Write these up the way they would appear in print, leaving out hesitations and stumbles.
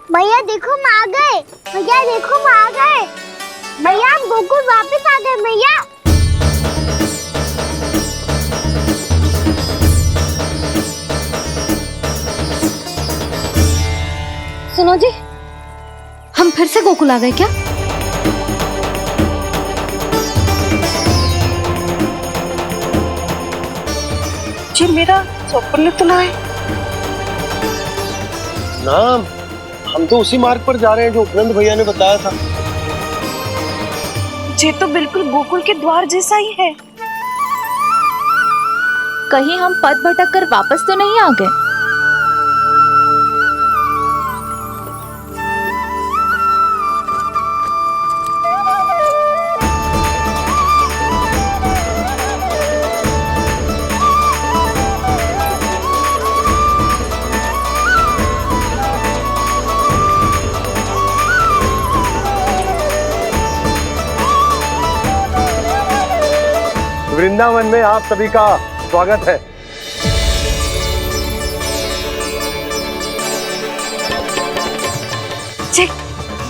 भैया देखो हम आ गए। भैया देखो हम आ गए। भैया हम गोकुल वापस आ गए भैया। सुनो जी, हम फिर से गोकुल आ गए क्या? जी मेरा चप्पल तो ना है। ना, हम तो उसी मार्ग पर जा रहे हैं जो उपनंद भैया ने बताया था। ये तो बिल्कुल गोकुल के द्वार जैसा ही है। कहीं हम पथ भटक कर वापस तो नहीं आ गए? वृंदावन में आप सभी का स्वागत है।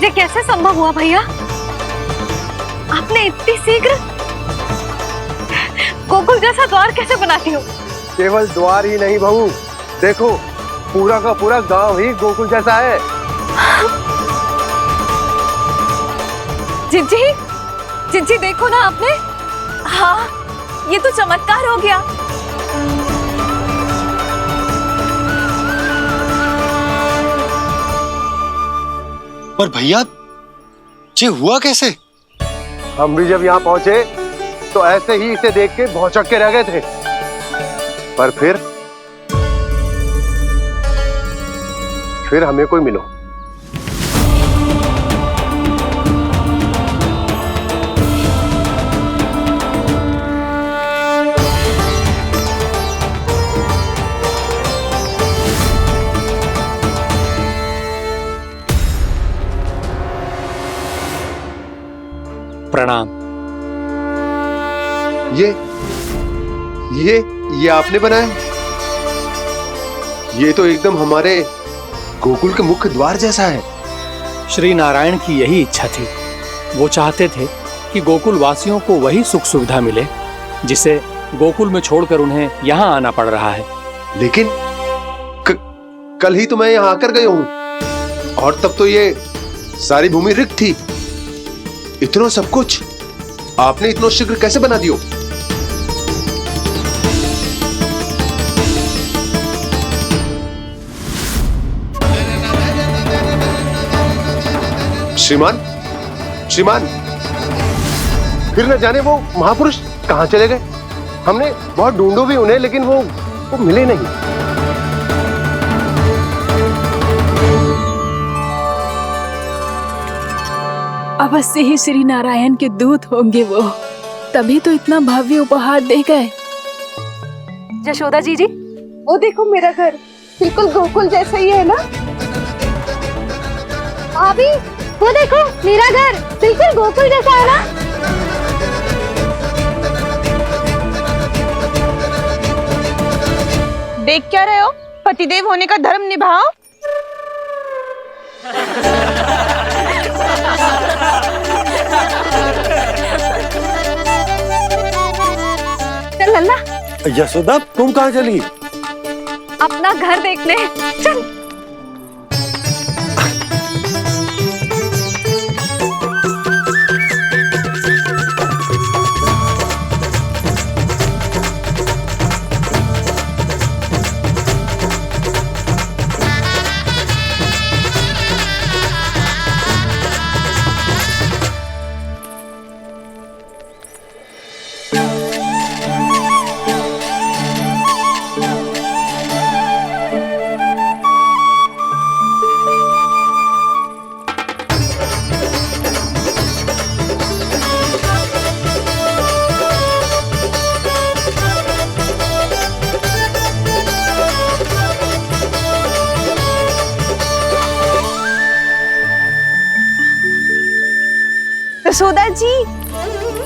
ये कैसे संभव हुआ भैया? आपने इतनी शीघ्र गोकुल जैसा द्वार कैसे बनाती हो? केवल द्वार ही नहीं बहू, देखो पूरा का पूरा गांव ही गोकुल जैसा है। जिज्जी, जिज्जी देखो ना आपने। हाँ, ये तो चमत्कार हो गया। पर भैया ये हुआ कैसे? हम भी जब यहाँ पहुंचे तो ऐसे ही इसे देख के भौचक के रह गए थे, पर फिर हमें कोई मिलो। प्रणाम। ये आपने बनाए? ये तो एकदम हमारे गोकुल के मुख्य द्वार जैसा है। श्री नारायण की यही इच्छा थी। वो चाहते थे कि गोकुल वासियों को वही सुख सुविधा मिले जिसे गोकुल में छोड़कर उन्हें यहाँ आना पड़ रहा है। लेकिन कल ही तो मैं यहाँ आकर गया हूँ और तब तो ये सारी भूमि रिक्त थी। इतना सब कुछ आपने इतना शीघ्र कैसे बना दियो? श्रीमान, श्रीमान, फिर न जाने वो महापुरुष कहां चले गए। हमने बहुत ढूंढो भी उन्हें, लेकिन वो मिले नहीं। अवश्य ही श्री नारायण के दूत होंगे वो, तभी तो इतना भव्य उपहार दे गए। यशोदा जी, वो देखो मेरा घर बिल्कुल गोकुल जैसा ही है ना? भाभी वो देखो मेरा घर बिल्कुल गोकुल जैसा है ना? देख क्या रहे हो? पतिदेव होने का धर्म निभाओ। चल लल्ला। यशोदा, तुम कहाँ चली? अपना घर देखने चल। यशोदा जी,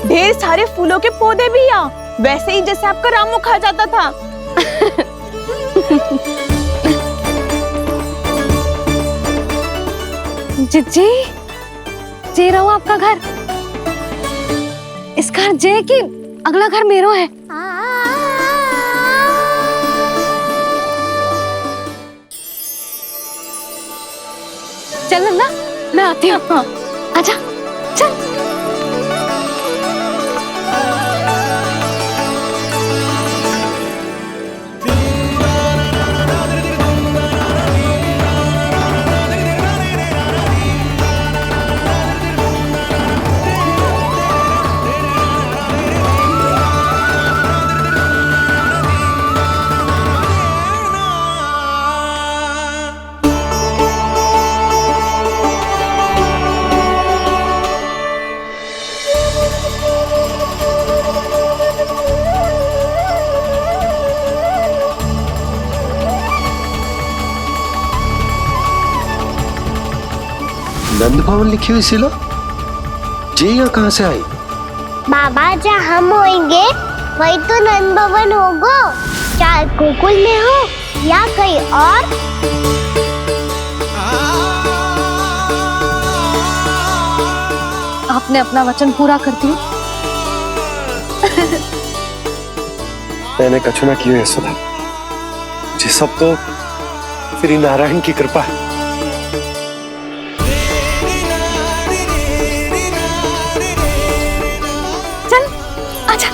ढेर सारे फूलों के पौधे भी यहाँ, वैसे ही जैसे आपका रामू खा जाता था। जिज्जी, जे रहो आपका घर। इस घर जे की अगला घर मेरो है। चल नंदा, मैं आती हूँ। आजा, चल। नंद भवन लिखी हुई सिला, जी यहाँ कहाँ से आई? बाबा, जहाँ हम होंगे वही तो नंद भवन होगा। चाहे गोकुल में हो या कहीं और। आपने अपना वचन पूरा कर दिया। मैंने कछु ना किया यशोदा, ये सब तो श्री नारायण की कृपा है। चल, आजा।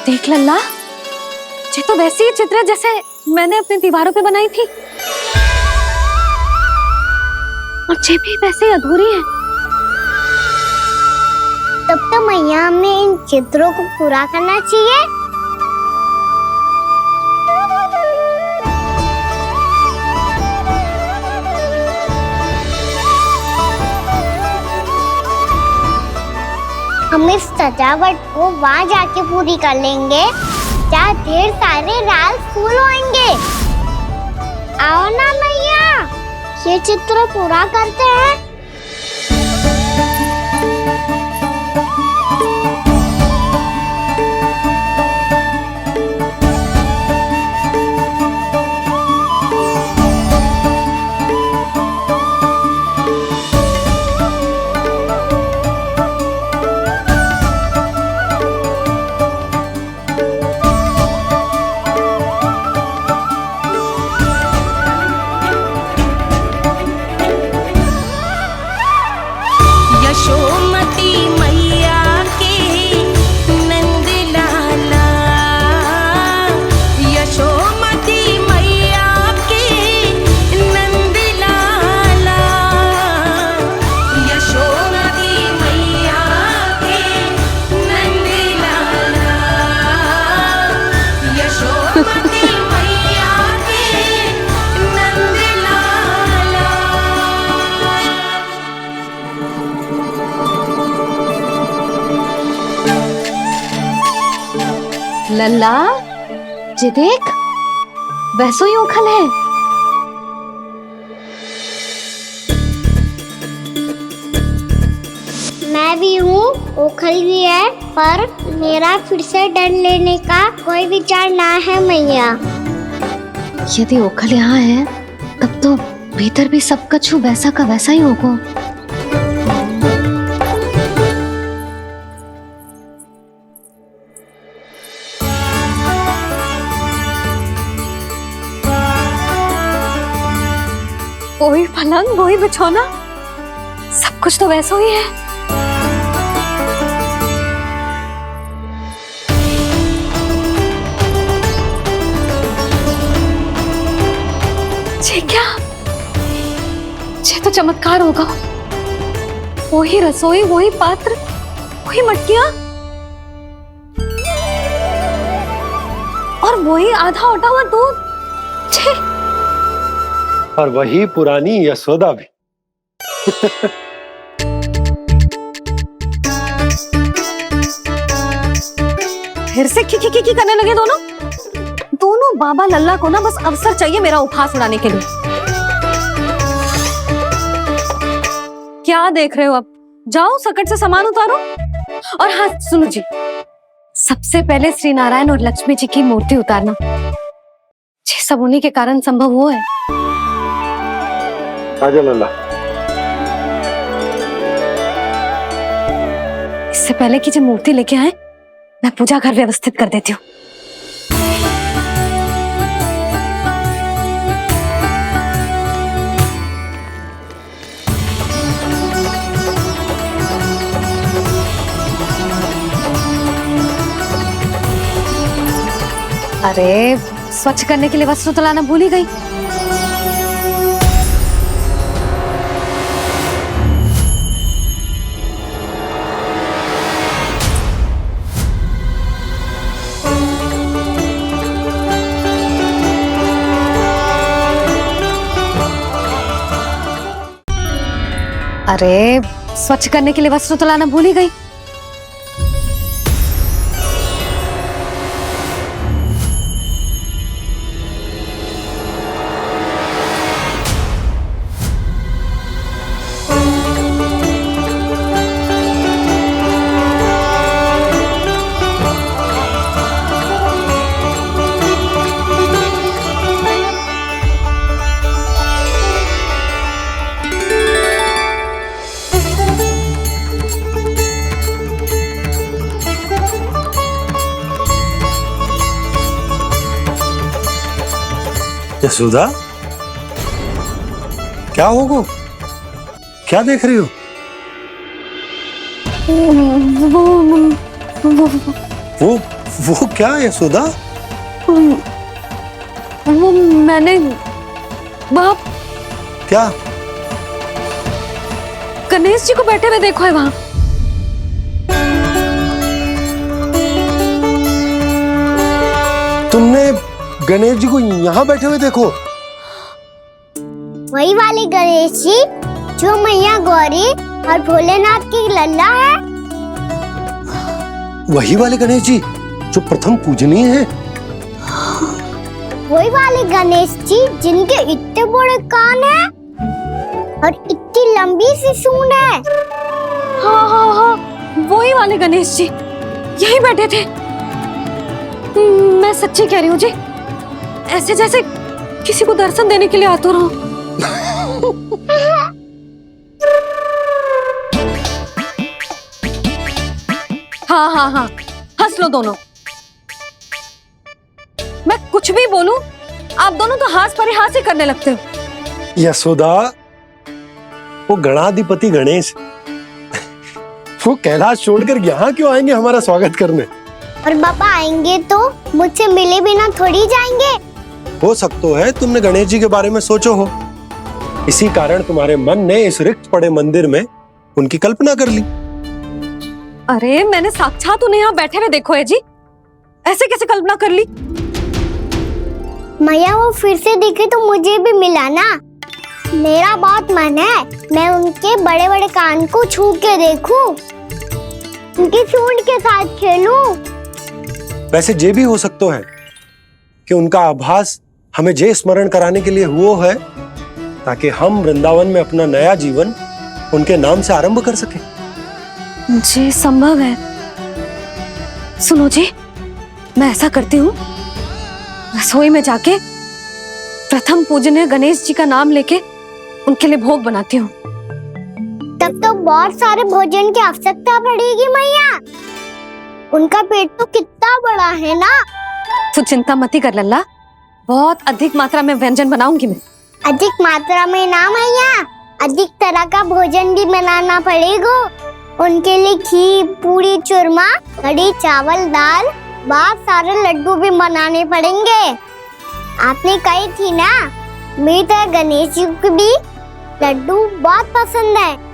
देख लल्ला, ये तो वैसी ही चित्र है जैसे मैंने अपनी दीवारों पे बनाई थी, और ये भी वैसे ही अधूरी है। तब तो मैया हमें इन चित्रों को पूरा करना चाहिए। हम इस सजावट को वहाँ जाके पूरी कर लेंगे जहाँ ढेर सारे लाल फूल होंगे। आओ ना मैया, ये चित्र पूरा करते हैं। लल्ला, ये देख, वैसो ही उखल है। मैं भी हूँ, ओखल भी है, पर मेरा फिर से डर लेने का कोई विचार ना है मैया। यदि ओखल यहाँ है, तब तो भीतर भी सब कछु वैसा का वैसा ही होगा। वही पलंग, वही बिछौना, सब कुछ तो वैसा ही है। ये क्या? ये तो चमत्कार होगा। वही रसोई, वही पात्र, वही मटकियां और वही आधा उटा हुआ दूध। छे! और वही पुरानी यशोदा भी। फिर से की करने लगे दोनों बाबा लल्ला को ना बस अवसर चाहिए मेरा उपहास उड़ाने के लिए। क्या देख रहे हो? अब जाओ सकट से सामान उतारो। और हाँ सुनो जी, सबसे पहले श्री नारायण और लक्ष्मी जी की मूर्ति उतारना। ये सब उन्हीं के कारण संभव हुआ है। आजा लल्ला। इससे पहले कि जो मूर्ति लेके आए, मैं पूजा घर व्यवस्थित कर देती हूँ। अरे स्वच्छ करने के लिए वस्त्र तो लाना भूल ही गई। अरे स्वच्छ करने के लिए वस्त्र तो लाना भूल ही गई। यशोदा, क्या होगा? क्या देख रही हो? वो क्या यशोदा? वो मैंने बाप क्या? गणेश जी को बैठे हुए देखो है वहां। तुमने गणेश जी को यहाँ बैठे हुए देखो? वही वाले गणेश जी जो मैया गौरी और भोलेनाथ की लल्ला है। वही वाले गणेश जी जो प्रथम पूजनीय है। वही वाले गणेश जी जिनके इतने बड़े कान हैं और इतनी लंबी सी सूंड है। हाँ हाँ हाँ, वही वाले गणेश जी यही बैठे थे। मैं सच्ची कह रही हूँ जी, ऐसे जैसे किसी को दर्शन देने के लिए आतुर हो। हाँ हाँ हाँ, हंस लो दोनों। मैं कुछ भी बोलूं, आप दोनों तो हास परिहास ही करने लगते हो। यशोदा, वो गणाधिपति गणेश वो कैलाश छोड़कर यहाँ क्यों आएंगे हमारा स्वागत करने? और पापा आएंगे तो मुझसे मिले बिना थोड़ी जाएंगे। हो सकता है तुमने गणेश जी के बारे में सोचो हो, इसी कारण तुम्हारे मन ने इस रिक्त पड़े मंदिर में उनकी कल्पना कर ली। अरे मैंने साक्षात उन्हें यहाँ बैठे हुए देखो है जी, ऐसे कैसे कल्पना कर ली? मैया वो फिर से दिखे तो मुझे भी मिला ना। मेरा बहुत मन है मैं उनके बड़े बड़े कान को छू के देखूं, उनकी सूंड के साथ खेलूं। वैसे जे भी हो सकता है कि उनका आभास हमें जे स्मरण कराने के लिए हुआ है ताकि हम वृंदावन में अपना नया जीवन उनके नाम से आरंभ कर सके। जी संभव है। सुनो जी, मैं ऐसा करती हूँ, रसोई में जाके प्रथम पूजनीय गणेश जी का नाम लेके उनके लिए भोग बनाती हूँ। तब तो बहुत सारे भोजन की आवश्यकता पड़ेगी मैया। उनका पेट तो कितना बड़ा है ना। तू चिंता मत ही कर लल्ला, बहुत अधिक मात्रा में व्यंजन बनाऊंगी मैं। अधिक मात्रा में ना मैया, अधिक तरह का भोजन भी बनाना पड़ेगा। उनके लिए खीर, पूरी, चूरमा, कढ़ी, चावल, दाल, बहुत सारे लड्डू भी बनाने पड़ेंगे। आपने कही थी ना, मेरी तरह गणेश जी को भी लड्डू बहुत पसंद है।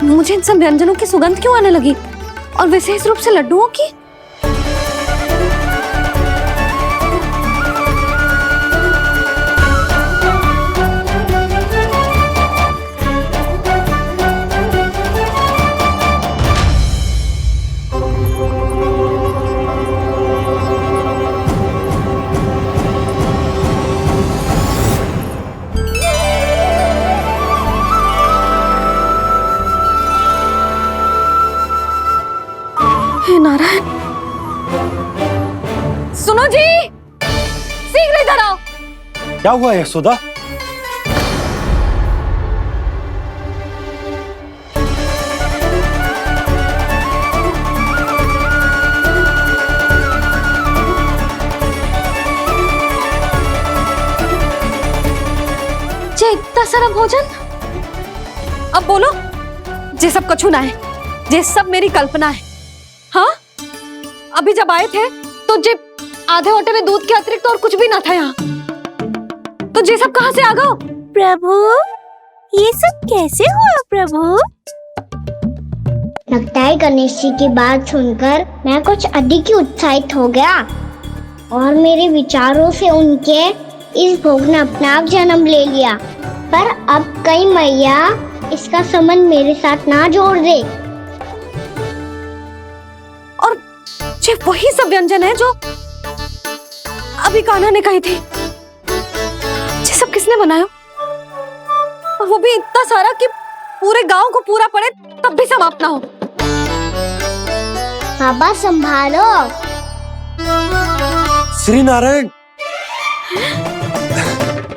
मुझे इन सब व्यंजनों की सुगंध क्यों आने लगी, और विशेष रूप से लड्डुओं की? हे नारायण, सुनो जी, शीघ्र इधर आओ। क्या हुआ यशोदा? जे इतना सारा भोजन, अब बोलो, जे सब कछु ना है, जे सब मेरी कल्पना है। हाँ, अभी जब आए थे तो जे आधे होटे में दूध के अतिरिक्त और कुछ भी ना था यहाँ, तो जे सब कहाँ से आ गए? प्रभु, ये सब कैसे हुआ प्रभु? लगता है गणेश जी की बात सुनकर मैं कुछ अधिक ही उत्साहित हो गया और मेरे विचारों से उनके इस भोग ने अपना आप जन्म ले लिया। पर अब कहीं मैया इसका संबंध मेरे साथ ना जोड़ दे। और ये वही सब व्यंजन है जो अभी कान्हा ने कही थी। ये सब किसने बनाया? और वो भी इतना सारा कि पूरे गांव को पूरा पड़े तब भी समाप्त ना हो। बाबा संभालो। श्री नारायण,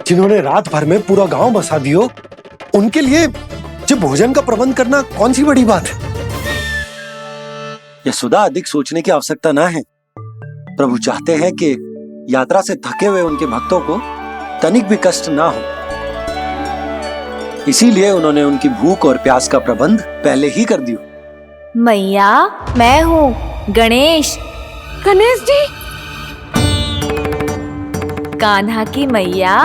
जिन्होंने रात भर में पूरा गांव बसा दियो, उनके लिए जो भोजन का प्रबंध करना कौन सी बड़ी बात है। यशोदा, अधिक सोचने की आवश्यकता ना है। प्रभु चाहते हैं कि यात्रा से थके हुए उनके भक्तों को तनिक भी कष्ट ना हो, इसीलिए उन्होंने उनकी भूख और प्यास का प्रबंध पहले ही कर दिया। मैया, मैं हूँ गणेश। गणेश जी, कान्हा की मैया।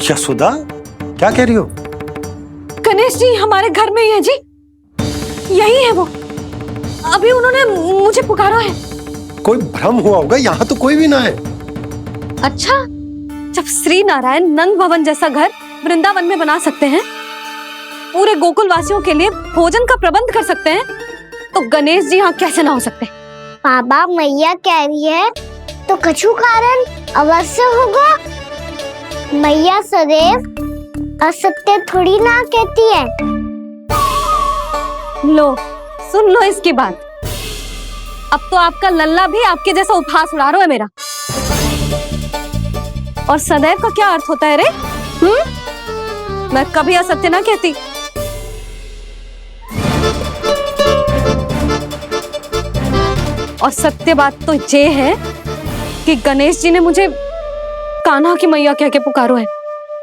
यशोदा, क्या कह रही हो? गणेश जी हमारे घर में ही है जी, यही है वो। अभी उन्होंने मुझे पुकारा है। कोई भ्रम हुआ होगा, यहाँ तो कोई भी ना है। अच्छा, जब श्री नारायण नंद भवन जैसा घर वृंदावन में बना सकते हैं, पूरे गोकुल वासियों के लिए भोजन का प्रबंध कर सकते हैं, तो गणेश जी यहाँ कैसे ना हो सकते? बाबा, मैया कह रही है तो कछु कारण अवश्य होगा। मैया सदैव असत्य थोड़ी ना कहती है। लो, सुन लो इसकी बात। अब तो आपका लल्ला भी आपके जैसा उपहास उड़ा रहा है मेरा। और सदैव का क्या अर्थ होता है रे? मैं कभी असत्य ना कहती। और सत्य बात तो ये है कि गणेश जी ने मुझे कान्हा की मैया कह के पुकारो है।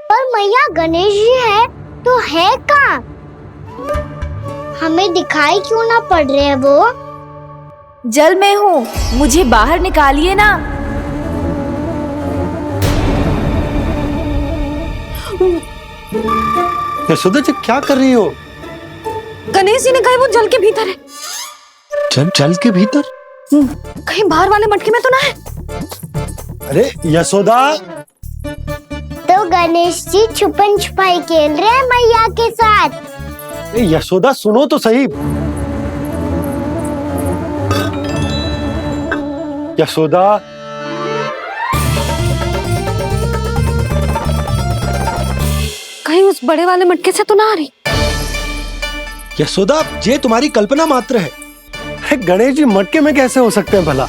पर मैया गणेश जी है तो है कहाँ? हमें दिखाई क्यों ना पड़ रहे हैं वो? जल में हूँ, मुझे बाहर निकालिए ना। यशोदा जी, क्या कर रही हो? गणेश जी ने कहा वो जल के भीतर है। जल के भीतर? कहीं बाहर वाले मटके में तो ना है? अरे यशोदा, तो गणेश जी छुपन छुपाई खेल रहे हैं मैया के साथ। यशोदा सुनो तो सही। यशोदा, कहीं उस बड़े वाले मटके से तो ना आ रही। यशोदा, ये तुम्हारी कल्पना मात्र है। गणेश जी मटके में कैसे हो सकते हैं भला?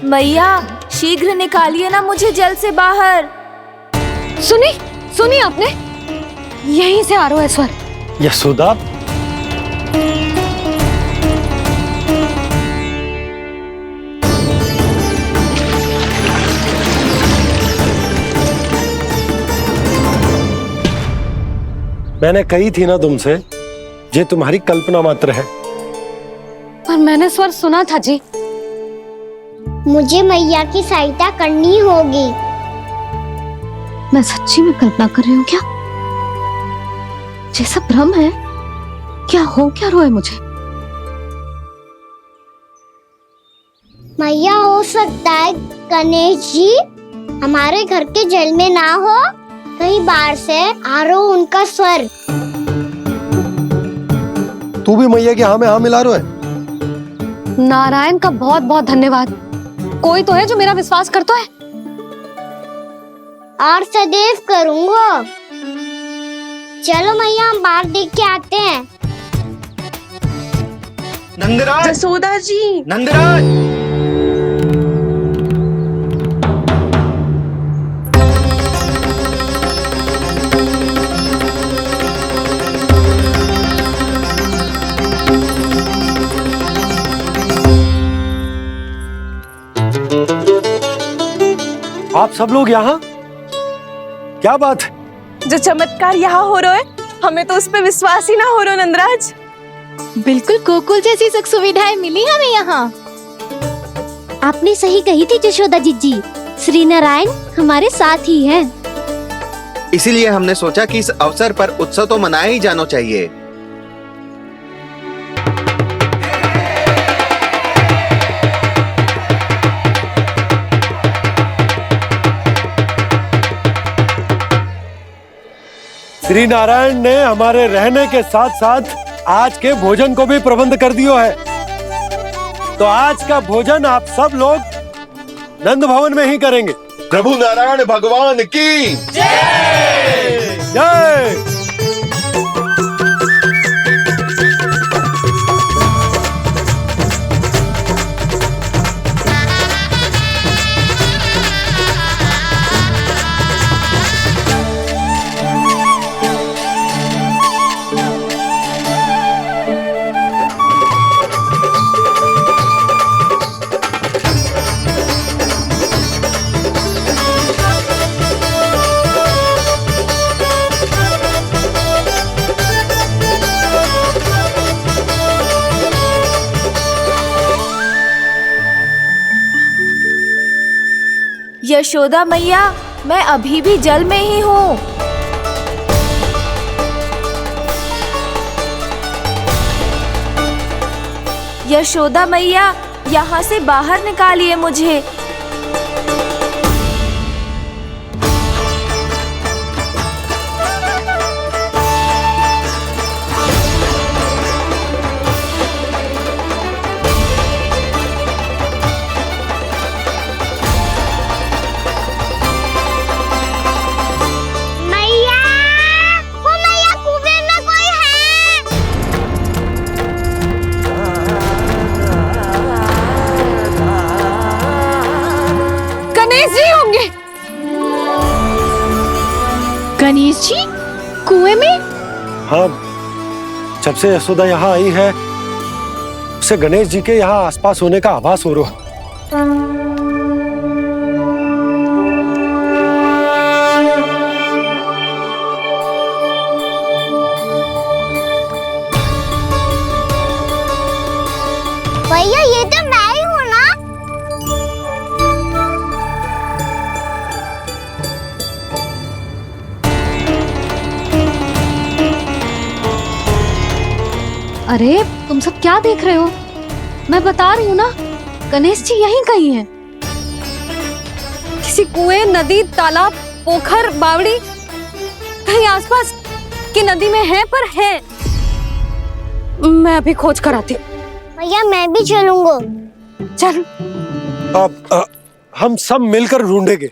मैया शीघ्र निकालिए ना मुझे जल से बाहर। सुनी आपने? यहीं से आ रहा है स्वर। यशोदा, मैंने कही थी ना तुमसे, ये तुम्हारी कल्पना मात्र है। पर मैंने स्वर सुना था जी। मुझे मैया की सहायता करनी होगी। मैं सच्ची में कल्पना कर रही हूँ क्या? जैसा भ्रम है क्या? हो क्या रहा है मुझे? मैया, हो सकता है गणेश जी हमारे घर के जल में ना हो, कहीं बाहर से आ रहा हो उनका स्वर। तू भी मैया के हाँ में हाँ मिला रहा है। नारायण का बहुत बहुत धन्यवाद। कोई तो है जो मेरा विश्वास करता है। और सदैव करूंगा। चलो मैया, हम बाहर देख के आते हैं। नंदराज, जसोदा जी, नंदराज, आप सब लोग यहाँ? क्या बात है? जो चमत्कार यहाँ हो रहा है, हमें तो उस पे विश्वास ही ना हो रहा नंदराज। बिल्कुल गोकुल जैसी सुख सुविधाएं मिली हमें यहाँ। आपने सही कही थी यशोदा जीजी, श्री नारायण हमारे साथ ही हैं। इसीलिए हमने सोचा कि इस अवसर पर उत्सव तो मनाया ही जाना चाहिए। श्री नारायण ने हमारे रहने के साथ साथ आज के भोजन को भी प्रबंध कर दिया है। तो आज का भोजन आप सब लोग नंद भवन में ही करेंगे। प्रभु नारायण भगवान की जय जय। यशोदा मैया, मैं अभी भी जल में ही हूँ। यशोदा मैया, यहाँ से बाहर निकालिए मुझे। मैया, वो मैया, कुएं में कोई है। गणेश जी होंगे। गणेश जी कुएं में? हाँ, जब से यशोदा यहाँ आई है उसे गणेश जी के यहाँ आसपास होने का आभास हो रहा है। भैया, ये तो मैं ही हूँ ना। अरे तुम सब क्या देख रहे हो? मैं बता रही हूँ ना, गणेश जी यहीं कहीं हैं। किसी कुएं, नदी, तालाब, पोखर, बावड़ी कहीं आसपास की नदी में है, पर है। मैं अभी खोज कर आती हूँ। भैया मैं भी चलूंगा। चल। अब हम सब मिलकर ढूंढेंगे।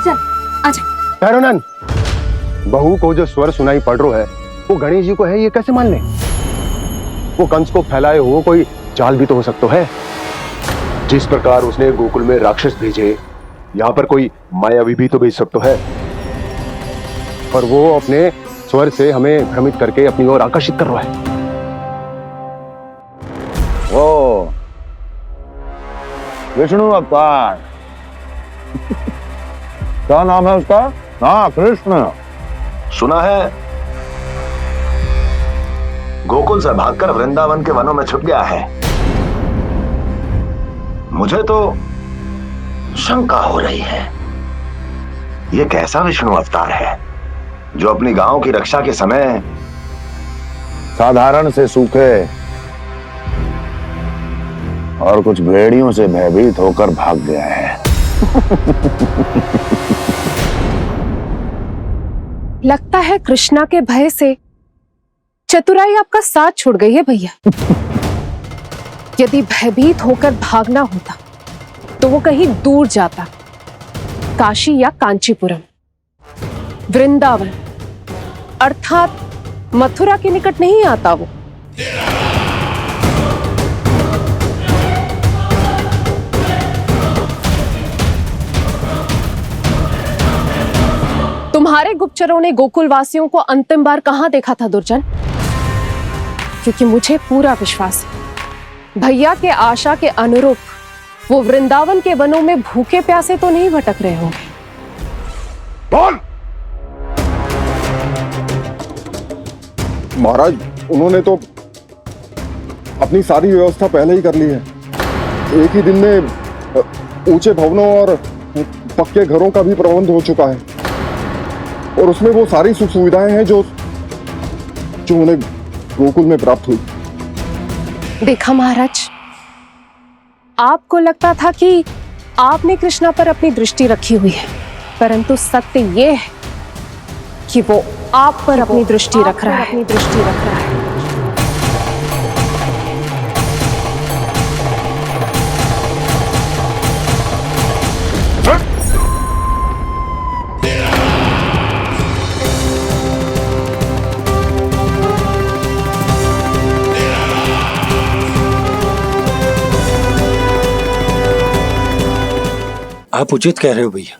चल आजा। भैरवनान, बहू को जो स्वर सुनाई पड़ रहा है वो गणेश जी को है, ये कैसे मान ले? वो कंस को फैलाए हुए कोई चाल भी तो हो सकता है। जिस प्रकार उसने गोकुल में राक्षस भेजे, यहाँ पर कोई मायावी भी तो भेज सकता है। पर वो अपने स्वर से हमें भ्रमित करके अपनी ओर आकर्षित कर रहा है। ओ विष्णु अवतार। क्या नाम है उसका? हाँ, कृष्ण। सुना है गोकुल से भागकर वृंदावन के वनों में छुप गया है। मुझे तो शंका हो रही है, ये कैसा विष्णु अवतार है जो अपनी गांव की रक्षा के समय साधारण से सूखे और कुछ भेड़ियों से भयभीत होकर भाग गया है। लगता है कृष्णा के भय से चतुराई आपका साथ छोड़ गई है भैया। यदि भयभीत होकर भागना होता तो वो कहीं दूर जाता, काशी या कांचीपुरम, वृंदावन अर्थात मथुरा के निकट नहीं आता वो। तुम्हारे गुप्तचरों ने गोकुल वासियों को अंतिम बार कहां देखा था दुर्जन? क्योंकि मुझे पूरा विश्वास है भैया के आशा के अनुरूप वो वृंदावन के वनों में भूखे प्यासे तो नहीं भटक रहे होंगे। बोल। महाराज, उन्होंने तो अपनी सारी व्यवस्था पहले ही कर ली है। एक ही दिन में ऊंचे भवनों और पक्के घरों का भी प्रबंध हो चुका है, और उसमें वो सारी सुख सुविधाएं हैं जो उन्हें गोकुल में प्राप्त हुई। देखा महाराज, आपको लगता था कि आपने कृष्णा पर अपनी दृष्टि रखी हुई है, परंतु सत्य ये है कि वो आप पर अपनी दृष्टि रख रहा है। आप उचित कह रहे हो भैया,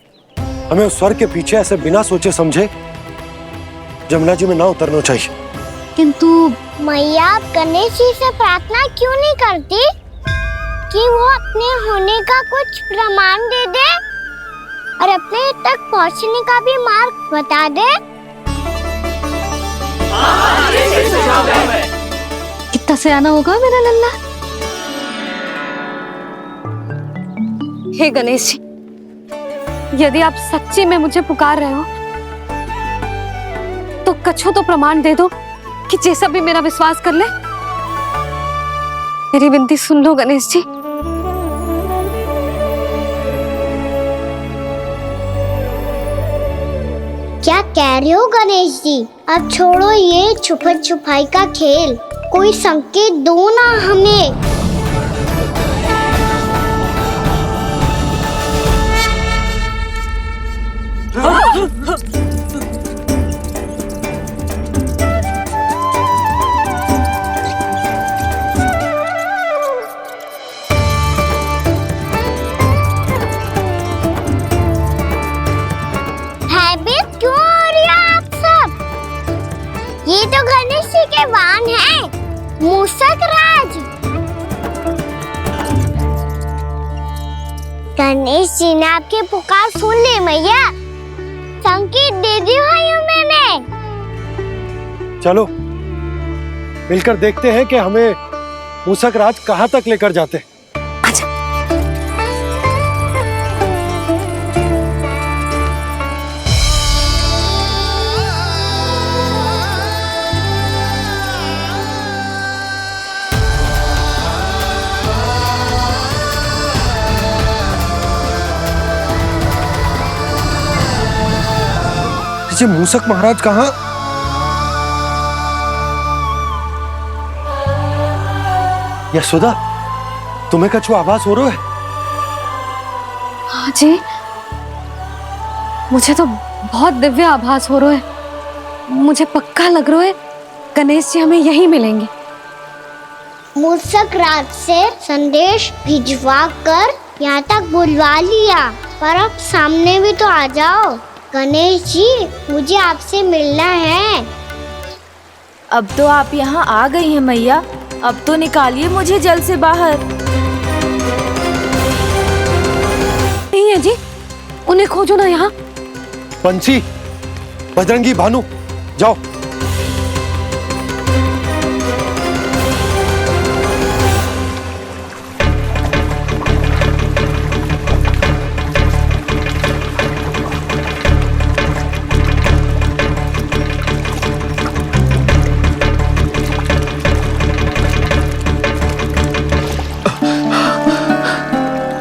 हमें उस स्वर के पीछे ऐसे बिना सोचे समझे जमुना जी में ना उतरना चाहिए। किंतु मैया, आप गणेश जी से प्रार्थना क्यों नहीं करती कि वो अपने होने का कुछ प्रमाण दे दे और अपने तक पहुंचने का भी मार्ग बता दे? कितना सयाना होगा मेरा लल्ला। हे गणेश जी, यदि आप सच्ची में मुझे पुकार रहे हो तो कछो तो प्रमाण दे दो कि जैसा भी मेरा विश्वास कर ले। मेरी विनती सुन लो गणेश जी। क्या कह रहे हो गणेश जी? अब छोड़ो ये छुपन छुपाई का खेल, कोई संकेत दो ना हमें। भयभीत क्यों हो रही हो आप सब? ये तो गणेश जी के वाहन हैं, मूषक राज। गणेश जी ने आपकी पुकार सुन ली मैया, संकेत दे दी भाइयों मैंने। चलो मिलकर देखते हैं कि हमें मूषक राज कहां तक लेकर जाते हैं। जी मूसक महाराज कहाँ? यशोदा, तुम्हें कछु आभास हो रहा है? हाँ जी, मुझे तो बहुत दिव्य आभास हो रहा है। मुझे पक्का लग रहा है गणेश जी हमें यहीं मिलेंगे। मूसक राज से संदेश भिजवा कर यहाँ तक बुलवा लिया, पर अब सामने भी तो आ जाओ। गणेश जी, मुझे आपसे मिलना है। अब तो आप यहाँ आ गई हैं मैया, अब तो निकालिए मुझे जल से बाहर। नहीं है जी, उन्हें खोजो ना यहाँ। पंछी, बजरंगी, भानु, जाओ।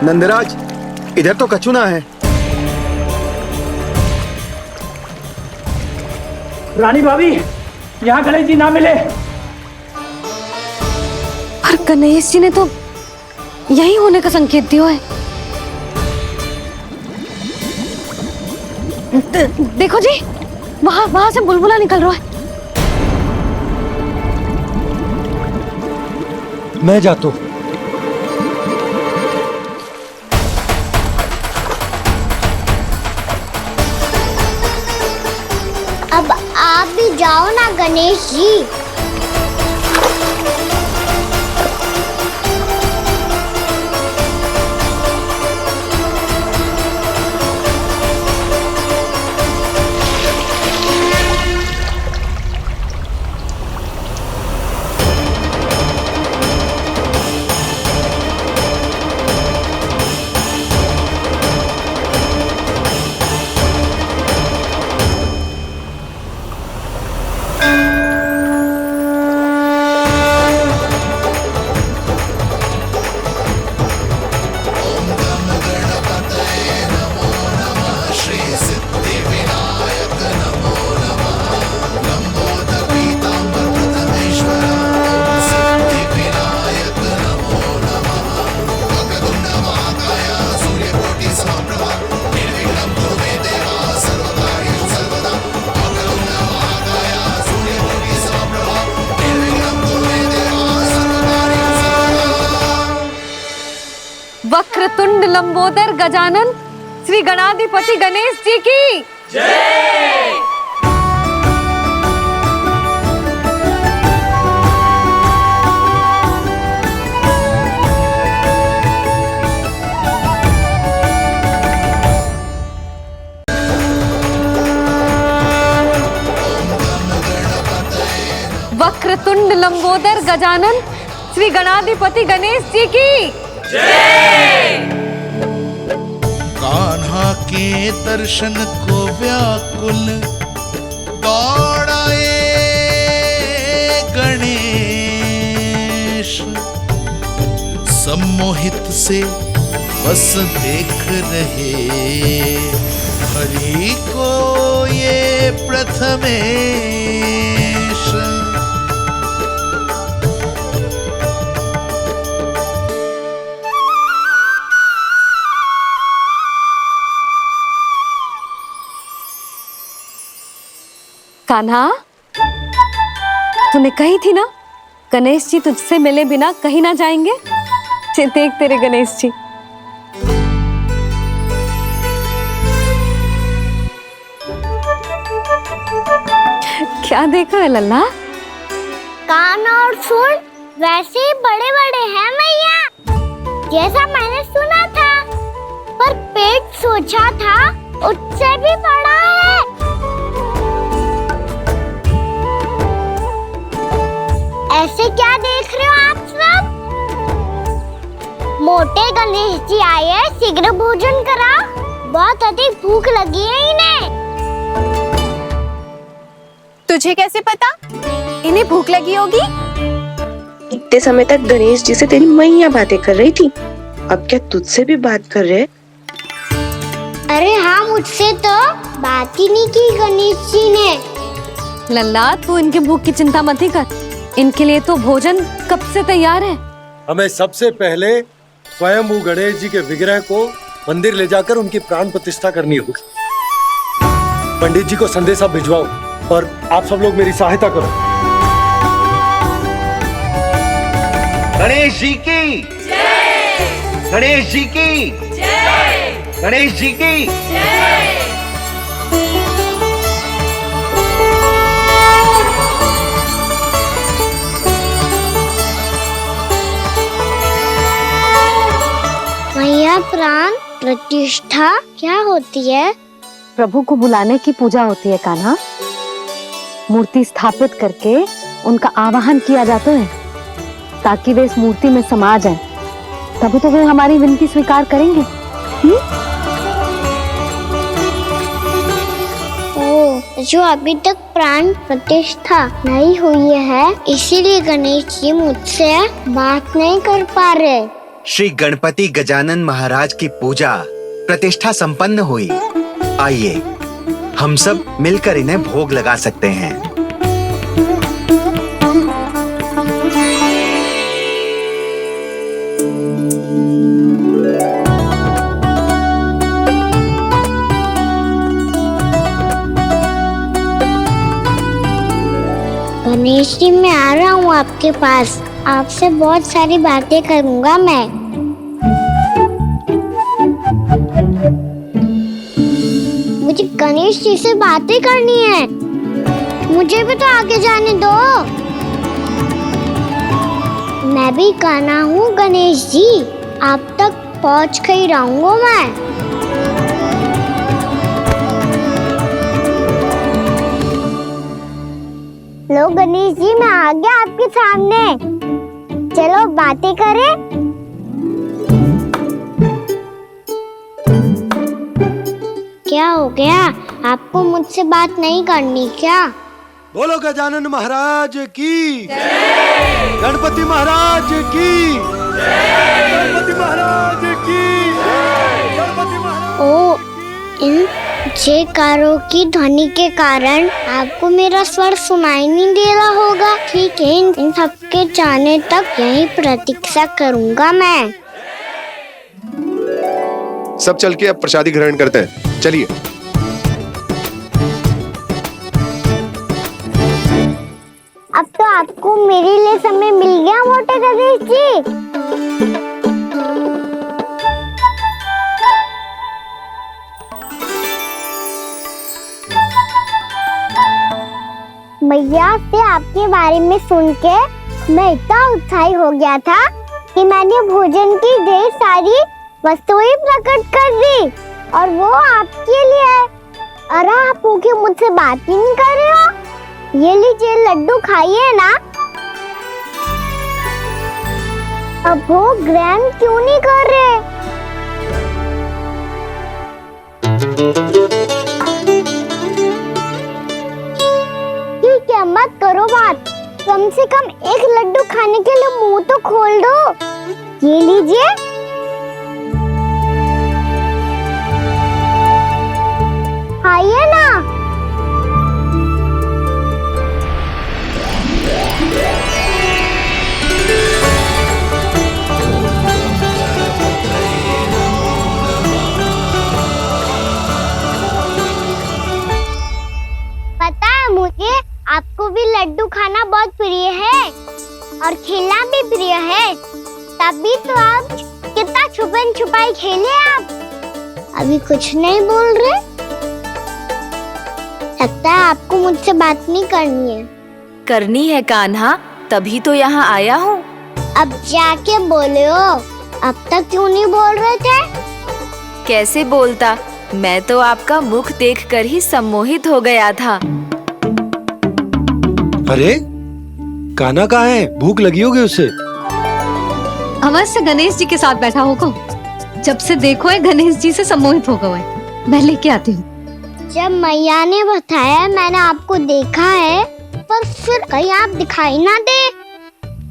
नंदराज, इधर तो कछु ना है। रानी भाभी, यहाँ गणेश जी ना मिले। पर गणेश जी ने तो यही होने का संकेत दिया है। देखो जी, वहां से बुलबुला निकल रहा है। मैं जाता हूँ। अब आप भी जाओ ना गणेश जी। वक्रतुंड लंबोदर गजानन श्री गणाधिपति गणेश जी की जय। वक्रतुंड लंबोदर गजानन श्री गणाधिपति गणेश जी की जय। कान्हा के दर्शन को व्याकुल दौड़ाए गणेश, सम्मोहित से बस देख रहे हरि को ये प्रथमेश। कान्हा, तूने कही थी ना गणेश जी तुझसे मिले बिना कहीं ना जाएंगे। देख तेरे गणेश जी। क्या देख रहा है लल्ला? कान और सुन वैसे ही बड़े बड़े हैं मैया, जैसा मैंने सुना था, पर पेट सोचा था उससे भी बड़ा है। ऐसे क्या देख रहे हो आप सब? मोटे गणेश जी आए हैं, शीघ्र भोजन करा, बहुत अधिक भूख लगी है इन्हें। तुझे कैसे पता इन्हें भूख लगी होगी? इतने समय तक गणेश जी से तेरी मैया बातें कर रही थी, अब क्या तुझसे भी बात कर रहे? अरे हाँ, मुझसे तो बात बात ही नहीं की गणेश जी ने। लल्ला, तू इनके भूख की चिंता मत ही कर, इनके लिए तो भोजन कब से तैयार है। हमें सबसे पहले स्वयं गणेश जी के विग्रह को मंदिर ले जाकर उनकी प्राण प्रतिष्ठा करनी होगी। पंडित जी को संदेशा भिजवाओ और आप सब लोग मेरी सहायता करो। गणेश जी की जय! गणेश जी की जय! गणेश जी की जय! मैया, प्राण प्रतिष्ठा क्या होती है? प्रभु को बुलाने की पूजा होती है कान्हा। मूर्ति स्थापित करके उनका आवाहन किया जाता है ताकि वे इस मूर्ति में समा जाएं। तभी तो वे हमारी विनती स्वीकार करेंगे। ओ, जो अभी तक प्राण प्रतिष्ठा नहीं हुई है, इसीलिए गणेश जी मुझसे बात नहीं कर पा रहे। श्री गणपति गजानन महाराज की पूजा प्रतिष्ठा संपन्न हुई। आइए हम सब मिलकर इन्हें भोग लगा सकते हैं। गणेश जी, मैं आ रहा हूँ आपके पास। आपसे बहुत सारी बातें करूँगा मैं। मुझे गणेश जी से बातें करनी है। मुझे भी तो आगे जाने दो। मैं भी कान्हा हूँ गणेश जी, आप तक पहुँच कर ही रहूँगा मैं। लो गणेश जी, मैं आ गया आपके सामने। चलो बातें करें। क्या हो गया? आपको मुझसे बात नहीं करनी क्या? बोलो गजानन महाराज की जय! गणपति महाराज की जय! गणपति महाराज की जय! गणपति महाराज। ओ, इन जयकारों की ध्वनि के कारण आपको मेरा स्वर सुनाई नहीं दे रहा होगा। ठीक है, इन सबके जाने तक यही प्रतीक्षा करूंगा मैं। सब चल के अब प्रसादी ग्रहण करते हैं। चलिए। अब तो आपको मेरे लिए समय मिल गया मोटे गणेश जी। मैया से आपके बारे में सुन के मैं इतना उत्साही हो गया था कि मैंने भोजन की ढेर सारी वस्तुएं प्रकट कर दी, और वो आपके लिए। अरे आप भूखे मुझसे बात ही नहीं कर रहे हो। ये लीजिए लड्डू, खाइए ना। अब वो ग्रहण क्यों नहीं कर रहे? ठीक है, मत करो बात। कम से कम एक लड्डू खाने के लिए मुंह तो खोल दो। ये लीजिए। खाइए ना। पता है मुझे, आपको भी लड्डू खाना बहुत प्रिय है और खेलना भी प्रिय है। तभी तो आप कितना छुपन छुपाई खेले। आप अभी कुछ नहीं बोल रहे। लगता है आपको मुझसे बात नहीं करनी है। करनी है कान्हा, तभी तो यहाँ आया हूँ। अब जाके बोलो। अब तक क्यों नहीं बोल रहे थे? कैसे बोलता, मैं तो आपका मुख देखकर ही सम्मोहित हो गया था। अरे कान्हा कहाँ है? भूख लगी होगी उसे। अवश्य गणेश जी के साथ बैठा होगा। जब से देखो है गणेश जी से सम्मोहित हो गए। मैं लेके आती हूँ। जब मैया ने बताया मैंने आपको देखा है, पर फिर कहीं आप दिखाई ना दे,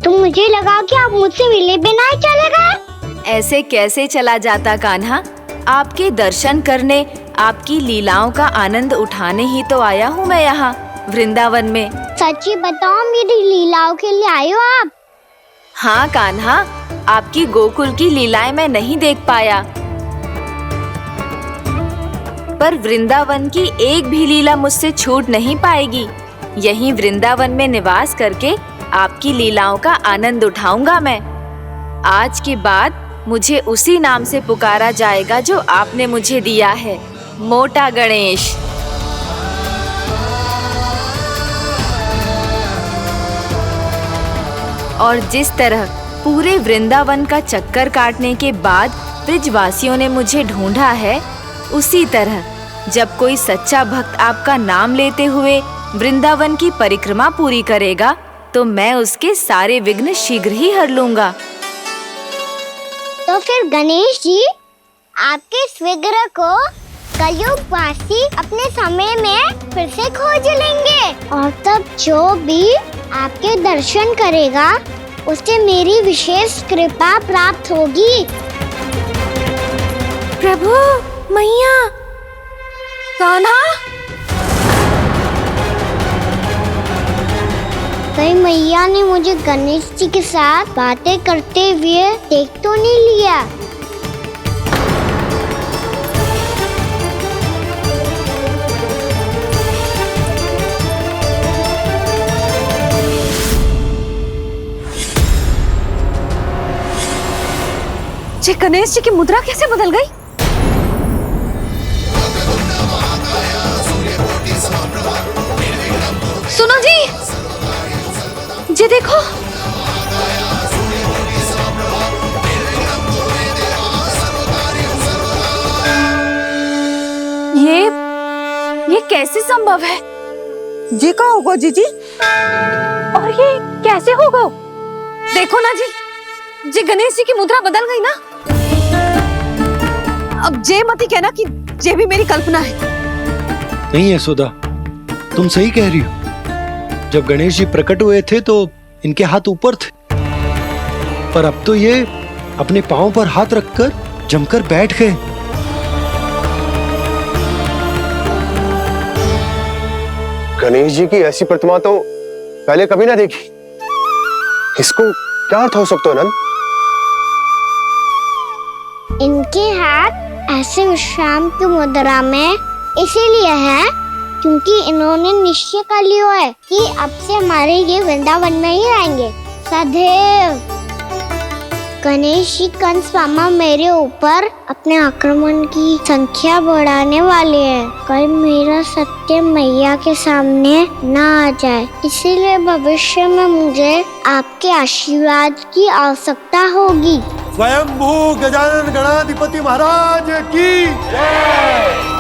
तो मुझे लगा कि आप मुझसे मिले बिना ही चले गए। ऐसे कैसे चला जाता कान्हा? आपके दर्शन करने आपकी लीलाओं का आनंद उठाने ही तो आया हूँ मैं यहाँ वृंदावन में। सच्ची बताओ, मेरी लीलाओं के लिए आए हो आप? हाँ कान्हा, आपकी गोकुल की लीलाएं मैं नहीं देख पाया, पर वृंदावन की एक भी लीला मुझसे छूट नहीं पाएगी। यहीं वृंदावन में निवास करके आपकी लीलाओं का आनंद उठाऊंगा मैं। आज के बाद मुझे उसी नाम से पुकारा जाएगा जो आपने मुझे दिया है, मोटा गणेश। और जिस तरह पूरे वृंदावन का चक्कर काटने के बाद ब्रिजवासियों ने मुझे ढूंढा है, उसी तरह जब कोई सच्चा भक्त आपका नाम लेते हुए वृंदावन की परिक्रमा पूरी करेगा तो मैं उसके सारे विघ्न शीघ्र ही हर लूंगा। तो फिर गणेश जी, आपके इस विग्रह को कलयुगवासी अपने समय में फिर से खोज लेंगे और तब जो भी आपके दर्शन करेगा उसे मेरी विशेष कृपा प्राप्त होगी। प्रभु, मैया, कान्हा। कहीं मैया ने मुझे गणेश जी के साथ बातें करते हुए देख तो नहीं लिया? जी, गणेश जी की मुद्रा कैसे बदल गई? सुनो जी देखो। ये कैसे संभव है? जी का होगा जीजी? और ये कैसे होगा? देखो ना जी गणेश जी की मुद्रा बदल गई ना। अब जे मती कहना कि जे भी मेरी कल्पना है। नहीं यशोदा, तुम सही कह रही हो। जब गणेश जी प्रकट हुए थे तो इनके हाथ ऊपर थे, पर अब तो ये अपने पांव पर हाथ रखकर जमकर बैठ गए। गणेश जी की ऐसी प्रतिमा तो पहले कभी ना देखी। इसको क्या अर्थ हो सकता है नंद? इनके हाथ ऐसे विश्राम की मुद्रा में इसीलिए है क्योंकि इन्होंने निश्चय कर लिया है कि अब से हमारे ये वृंदावन में ही रहेंगे सदैव। गणेश जी कंस मामा मेरे ऊपर अपने आक्रमण की संख्या बढ़ाने वाले हैं। कल मेरा सत्य मैया के सामने ना आ जाए, इसीलिए भविष्य में मुझे आपके आशीर्वाद की आवश्यकता होगी। स्वयंभू गजानन गणाधिपति महाराज की जय।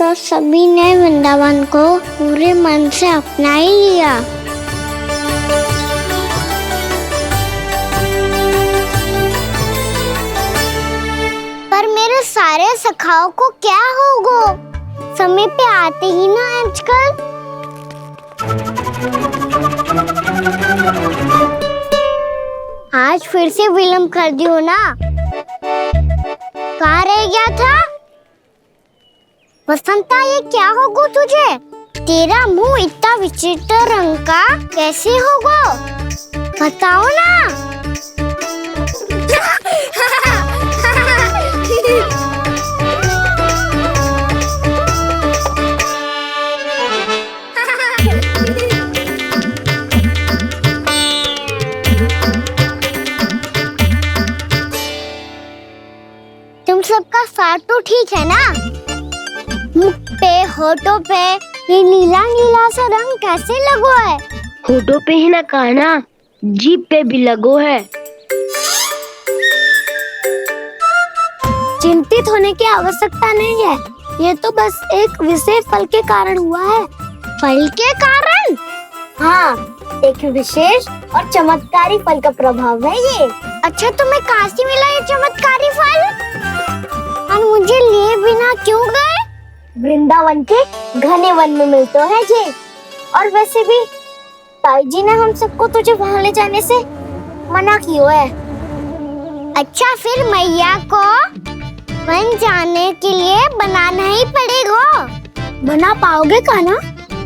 तो सभी ने वृंदावन को पूरे मन से अपना ही लिया। पर मेरे सारे सखाओं को क्या होगा? समय पे आते ही ना आजकल। आज फिर से विलंब कर दियो ना। कहाँ रह गया था? वसंता, ये क्या होगा तुझे? तेरा मुंह इतना विचित्र रंग का कैसे होगा? बताओ ना। तुम सबका साथ तो ठीक है ना? मुख पे, होठों पे ये नीला नीला सा रंग कैसे लगो है? होठों पे ही ना कान्हा, जीभ पे भी लगो है। चिंतित होने की आवश्यकता नहीं है, ये तो बस एक विशेष फल के कारण हुआ है। फल के कारण? हाँ, एक विशेष और चमत्कारी फल का प्रभाव है ये। अच्छा तुम्हें कहाँ से मिला ये चमत्कारी फल? और मुझे लिए बिना क्यों गए? वृंदावन के घने वन में मिलते हैं ये। और वैसे भी ताई जी ने हम सबको तुझे वहाँ ले जाने से मना किया है। अच्छा फिर मैया को वन जाने के लिए बनाना ही पड़ेगा। बना पाओगे का ना?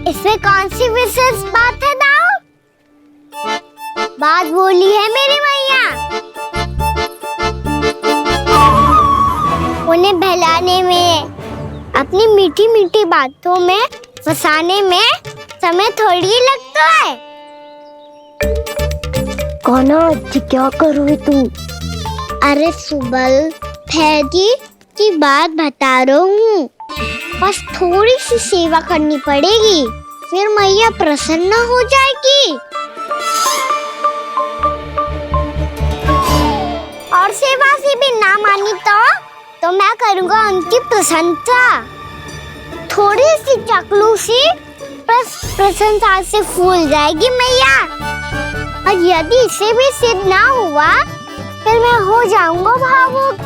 इसमें कौन सी विशेष बात है दाऊ? बात बोली है मेरी मैया। उन्हें बहलाने में, अपनी मीठी मीठी बातों में फंसाने में समय थोड़ी लगता है। कौना क्या करोगे तू? अरे सुबल फैदी की बात बता रहा हूँ। बस थोड़ी सी सेवा करनी पड़ेगी, फिर मैया प्रसन्न हो जाएगी। और सेवा से भी ना मानी तो मैं करूँगा उनकी प्रशंसा। थोड़ी सी चकलूसी प्रशंसा से फूल जाएगी मैया। और यदि इसे भी सिद्ध ना हुआ फिर मैं हो जाऊंगा भावुक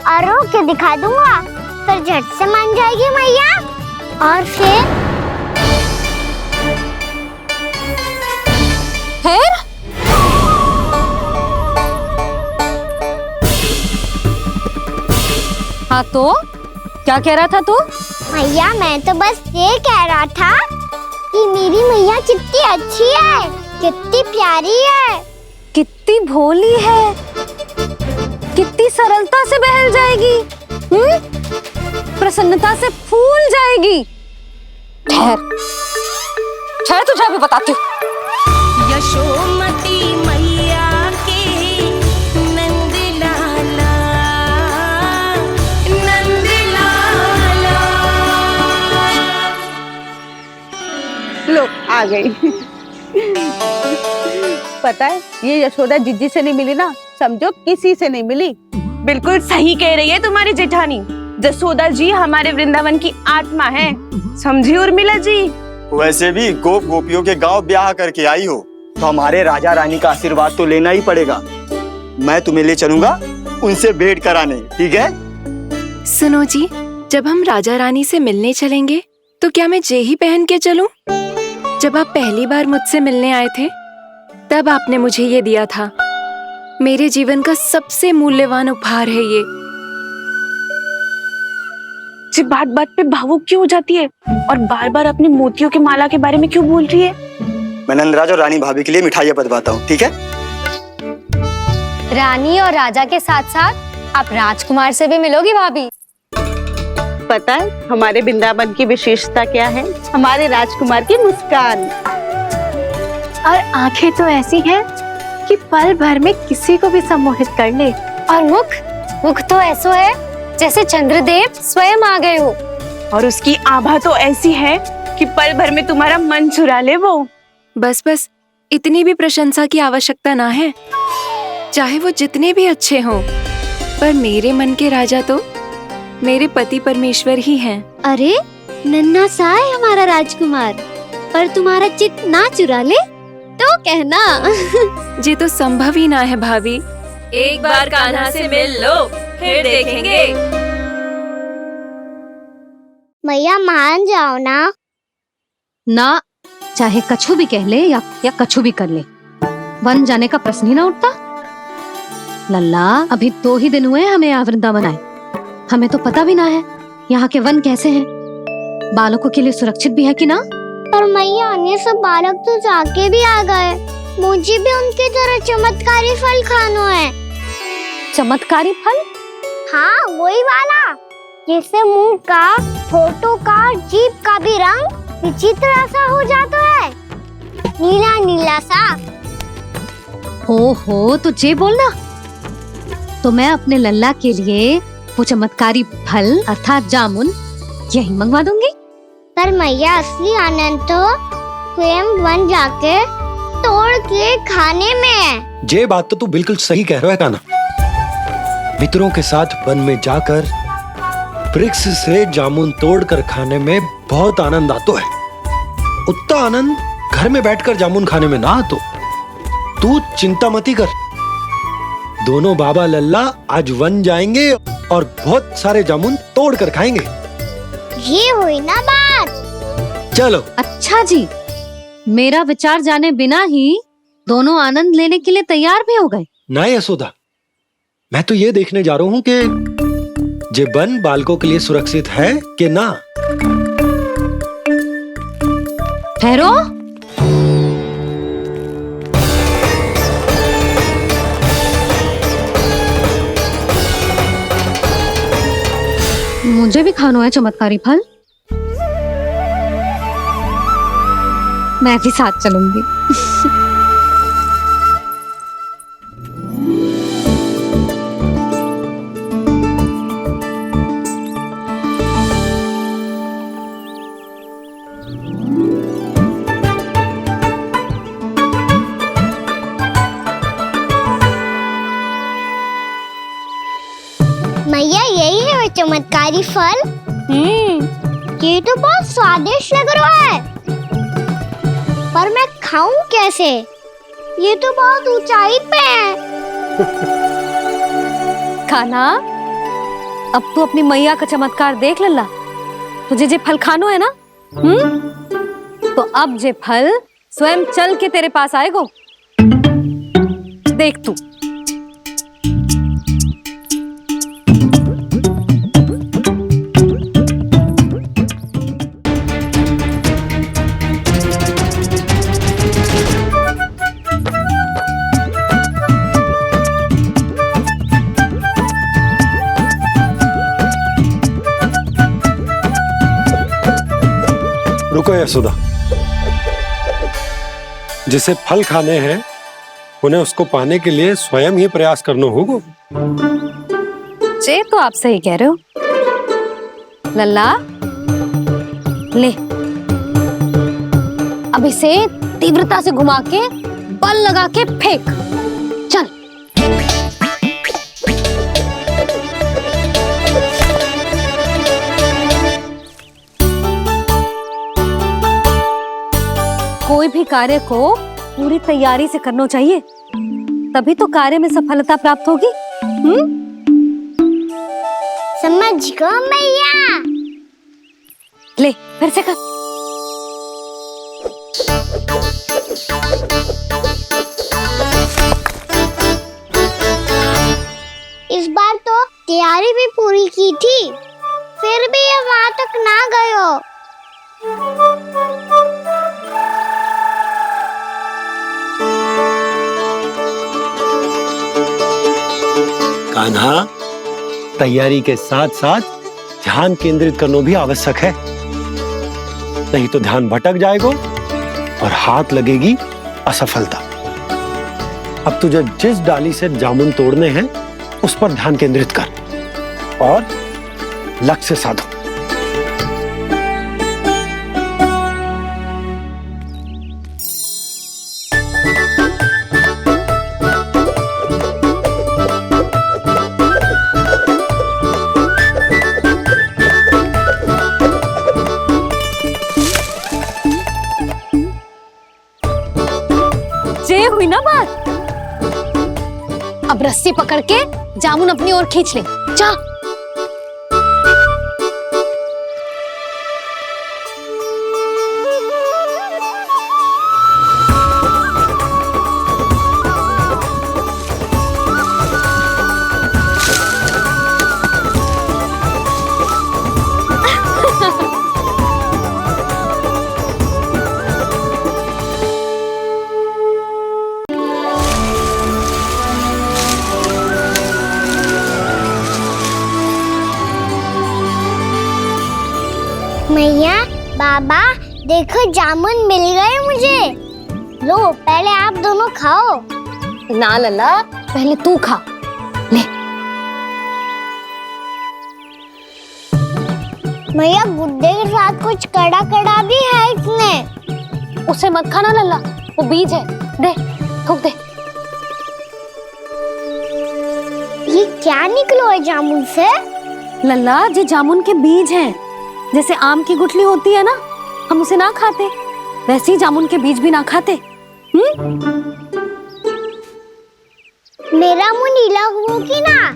और रो के दिखा दूंगा, फिर झट से मान जाएगी मैया। और फिर हाँ तो क्या कह रहा था तू? मैया मैं तो बस ये कह रहा था कि मेरी मैया कितनी अच्छी है, कितनी प्यारी है, कितनी भोली है, कितनी सरलता से बहल जाएगी, प्रसन्नता से फूल जाएगी। ठहर तुझे अभी बताती हूँ। यशोमती मैया के नंद लाला, नंद लाला। लो आ गई। पता है ये यशोदा जिज्जी से नहीं मिली ना, समझो किसी से नहीं मिली। बिल्कुल सही कह रही है तुम्हारी जेठानी। यशोदा जी हमारे वृंदावन की आत्मा है, समझी उर्मिला जी। वैसे भी गोप गोपियों के गांव ब्याह करके आई हो तो हमारे राजा रानी का आशीर्वाद तो लेना ही पड़ेगा। मैं तुम्हें ले चलूंगा उनसे भेंट कराने, ठीक है? सुनो जी, जब हम राजा रानी से मिलने चलेंगे तो क्या मैं जे ही पहन के चलूं? जब आप पहली बार मुझसे मिलने आए थे तब आपने मुझे ये दिया था। मेरे जीवन का सबसे मूल्यवान उपहार है ये। जी बात बात पे भावुक क्यों हो जाती है और बार बार अपनी मोतियों के माला के बारे में क्यों बोल रही है? मैं नंदराज और रानी भाभी के लिए मिठाइयाँ बंटवाता हूँ, ठीक है? रानी और राजा के साथ साथ आप राजकुमार से भी मिलोगी भाभी। पता है हमारे वृंदावन की विशेषता क्या है? हमारे राजकुमार की मुस्कान और आंखें तो ऐसी हैं कि पल भर में किसी को भी सम्मोहित कर ले। और मुख तो ऐसा है जैसे चंद्रदेव स्वयं आ गए हो। और उसकी आभा तो ऐसी है कि पल भर में तुम्हारा मन चुरा ले वो। बस इतनी भी प्रशंसा की आवश्यकता ना है, चाहे वो जितने भी अच्छे हों, पर मेरे मन के राजा तो मेरे पति परमेश्वर ही हैं। अरे नन्हा सा है हमारा राजकुमार, पर तुम्हारा चित्त ना चुरा ले तो कहना। ये तो संभव ही ना है भाभी। एक बार कान्हा से मिल लो फिर देखेंगे। मैया मान जाओ ना। चाहे कछु भी कह ले या कछु भी कर ले, वन जाने का प्रश्न ही ना उठता। लल्ला अभी 2 ही दिन हुए हमें यहाँ वृंदावन आए, हमें तो पता भी ना है यहाँ के वन कैसे हैं, बालकों के लिए सुरक्षित भी है कि ना। पर मैया अन्य सब बालक तो जाके भी आ गए, मुझे भी उनकी तरह चमत्कारी फल खाना है। चमत्कारी फल? हाँ वही वाला, जिससे मुंह का, होठों का, जीभ का भी रंग विचित्र सा हो जाता है, नीला नीला सा। हो तो जे बोलना, तो मैं अपने लल्ला के लिए वो चमत्कारी फल अर्थात जामुन यही मंगवा दूंगी। पर मैया असली आनंद तो स्वयं वन जाके तोड़ के खाने में है। ये बात तो तू बिल्कुल सही कह रहा है कान्हा। मित्रों के साथ वन में जाकर वृक्ष से जामुन तोड़कर खाने में बहुत आनंद आता है। उतना आनंद घर में बैठकर जामुन खाने में ना आतो। तू चिंता मती कर, दोनों बाबा लल्ला आज वन जाएंगे और बहुत सारे जामुन तोड़ कर खाएंगे। ये हुई ना बात। चलो। अच्छा जी, मेरा विचार जाने बिना ही दोनों आनंद लेने के लिए तैयार भी हो गए। ना यशोदा, मैं तो ये देखने जा रहा हूँ कि ये वन बालकों के लिए सुरक्षित है कि ना। ठहरो। मुझे भी खाना है चमत्कारी फल। मैं भी साथ चलूंगी। मैया यही है वो चमत्कारी फल। ये तो बहुत स्वादिष्ट लग रहा है, पर मैं खाऊं कैसे? ये तो बहुत ऊंचाई पे है। खाना, अब तू अपनी मैया का चमत्कार देख लल्ला। तुझे जे फल खानो है ना, तो अब जे फल स्वयं चल के तेरे पास आएगो। देख तू। रुको यशोदा, जिसे फल खाने हैं उन्हें उसको पाने के लिए स्वयं ही प्रयास करना होगा। जे तो आप सही कह रहे हो लल्ला। ले, अब इसे तीव्रता से घुमा के बल लगा के फेंक। चल। कोई भी कार्य को पूरी तैयारी से करना चाहिए, तभी तो कार्य में सफलता प्राप्त होगी। समझ गो मैया। ले, फिर से कर। इस बार तो तैयारी भी पूरी की थी, फिर भी ये वहां तक ना गए हो। कान्हा, तैयारी के साथ साथ ध्यान केंद्रित करना भी आवश्यक है, नहीं तो ध्यान भटक जाएगा और हाथ लगेगी असफलता। अब तुझे जिस डाली से जामुन तोड़ने हैं उस पर ध्यान केंद्रित कर और लक्ष्य साधो। ये हुई ना बात। अब रस्सी पकड़ के जामुन अपनी ओर खींच ले। जा। मैया, बाबा, देखो जामुन मिल गए मुझे। लो, पहले आप दोनों खाओ। ना लल्ला, पहले तू खा। ले। मैया, गुड्डे के साथ कुछ कड़ा कड़ा भी है इसमें। उसे मत खाना लल्ला, वो बीज है। दे, थूक दे। ये क्या निकलो है जामुन से? लल्ला, ये जामुन के बीज हैं। जैसे आम की गुठली होती है ना, हम उसे ना खाते, वैसे ही जामुन के बीज भी ना खाते। मेरा मुंह नीला हुआ कि ना?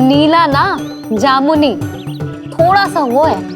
नीला ना, जामुनी, थोड़ा सा वो है।